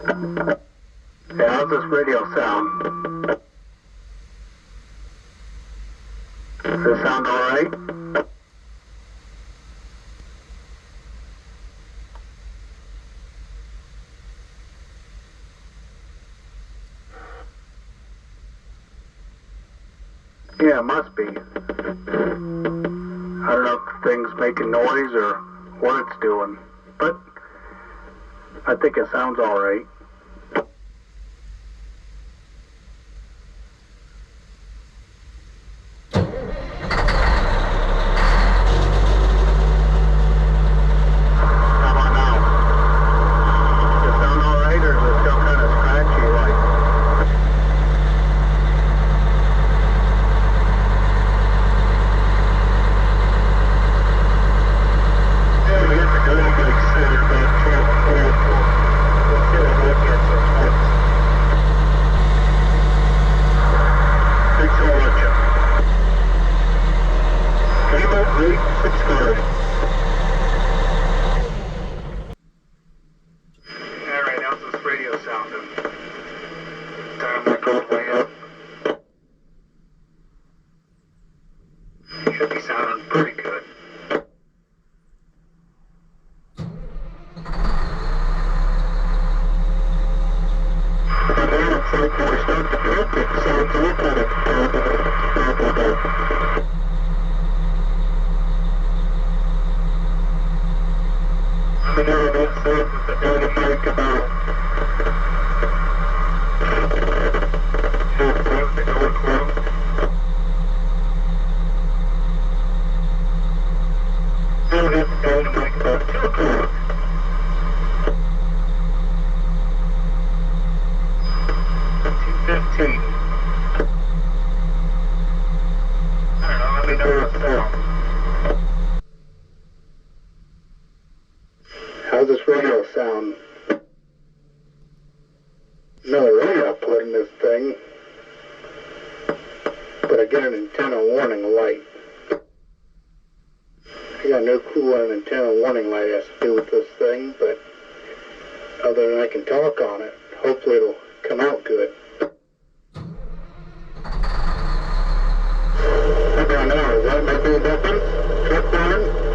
Yeah, how's this radio sound? Does this sound alright? Yeah, it must be. I don't know if the thing's making noise or what it's doing, but I think it sounds alright. How about now? Does it sound alright, or is it still kind of scratchy like? Yeah, we got the good big center back here. Let's get a look at some things. Thanks so much. Came out great, 6 Alright, how's this radio sounding? Time that goes way up. Should be sounding pretty good. I'm in there with the dirty mic about the door closed. I'm in the dirty mic about 2 o'clock. 2:15. I don't know, let me know what's down. How's this radio sound? No radio output in this thing, but I get an antenna warning light. I got no clue what an antenna warning light has to do with this thing, but other than I can talk on it, hopefully it'll come out good. I don't know, is that making a difference? Truck barn?